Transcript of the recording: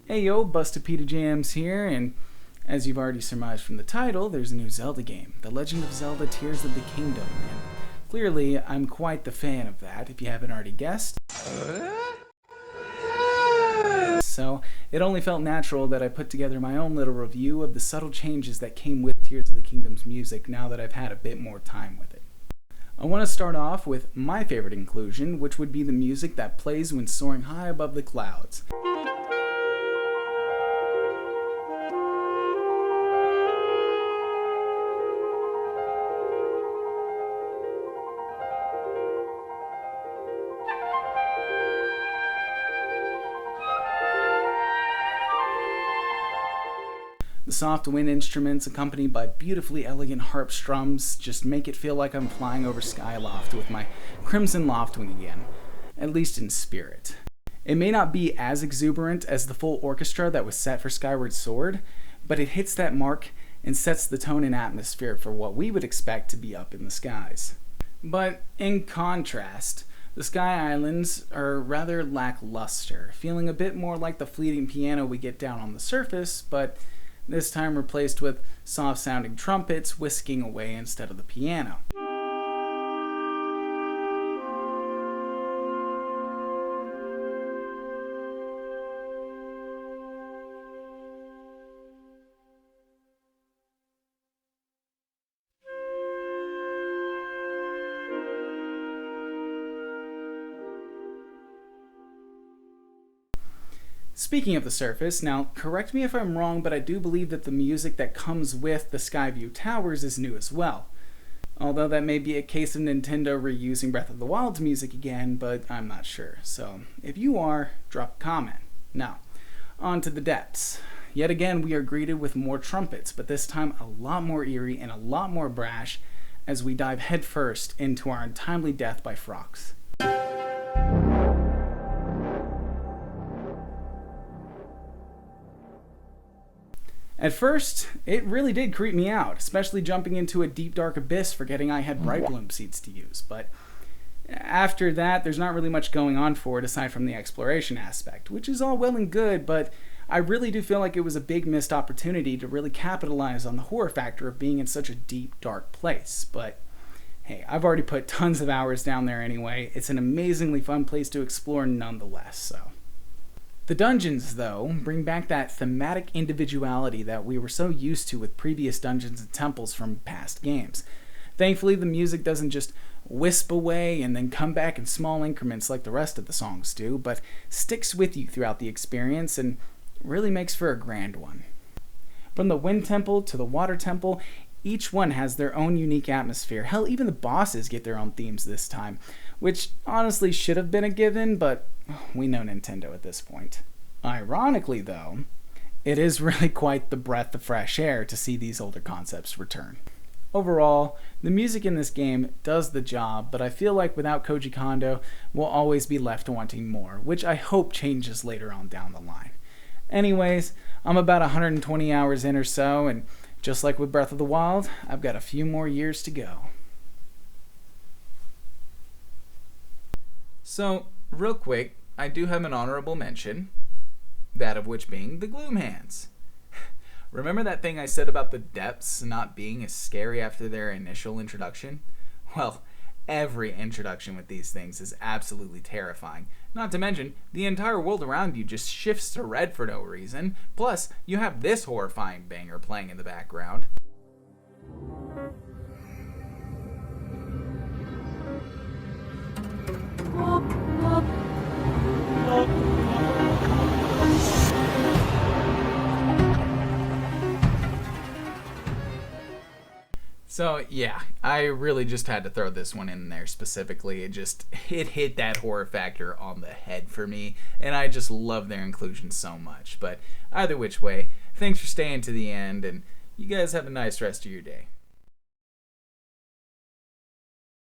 Heyo, Busted Pita Jams here, and as you've already surmised from the title, there's a new Zelda game, The Legend of Zelda Tears of the Kingdom, and clearly I'm quite the fan of that, if you haven't already guessed. So it only felt natural that I put together my own little review of the subtle changes that came with Tears of the Kingdom's music now that I've had a bit more time with it. I want to start off with my favorite inclusion, which would be the music that plays when soaring high above the clouds. The soft wind instruments accompanied by beautifully elegant harp strums just make it feel like I'm flying over Skyloft with my Crimson Loftwing again, at least in spirit. It may not be as exuberant as the full orchestra that was set for Skyward Sword, but it hits that mark and sets the tone and atmosphere for what we would expect to be up in the skies. But in contrast, the Sky Islands are rather lackluster, feeling a bit more like the fleeting piano we get down on the surface, but this time replaced with soft-sounding trumpets whisking away instead of the piano. Speaking of the surface, now correct me if I'm wrong, but I do believe that the music that comes with the Skyview Towers is new as well. Although that may be a case of Nintendo reusing Breath of the Wild's music again, but I'm not sure. So if you are, drop a comment. Now, on to the depths. Yet again, we are greeted with more trumpets, but this time a lot more eerie and a lot more brash as we dive headfirst into our untimely death by Phrox. At first, it really did creep me out, especially jumping into a deep dark abyss forgetting I had Bright Bloom seeds to use, but after that, there's not really much going on for it aside from the exploration aspect, which is all well and good, but I really do feel like it was a big missed opportunity to really capitalize on the horror factor of being in such a deep, dark place, but hey, I've already put tons of hours down there anyway. It's an amazingly fun place to explore nonetheless, so. The dungeons, though, bring back that thematic individuality that we were so used to with previous dungeons and temples from past games. Thankfully, the music doesn't just wisp away and then come back in small increments like the rest of the songs do, but sticks with you throughout the experience and really makes for a grand one. From the Wind Temple to the Water Temple, each one has their own unique atmosphere. Hell, even the bosses get their own themes this time, which honestly should have been a given, but we know Nintendo at this point. Ironically, though, it is really quite the breath of fresh air to see these older concepts return. Overall, the music in this game does the job, but I feel like without Koji Kondo, we'll always be left wanting more, which I hope changes later on down the line. Anyways, I'm about 120 hours in or so, and just like with Breath of the Wild, I've got a few more years to go. So, real quick, I do have an honorable mention, that of which being the Gloom Hands. Remember that thing I said about the depths not being as scary after their initial introduction? Well, every introduction with these things is absolutely terrifying. Not to mention, the entire world around you just shifts to red for no reason. Plus, you have this horrifying banger playing in the background. So yeah, I really just had to throw this one in there specifically. It hit that horror factor on the head for me, and I just love their inclusion so much. But either which way, thanks for staying to the end, and you guys have a nice rest of your day.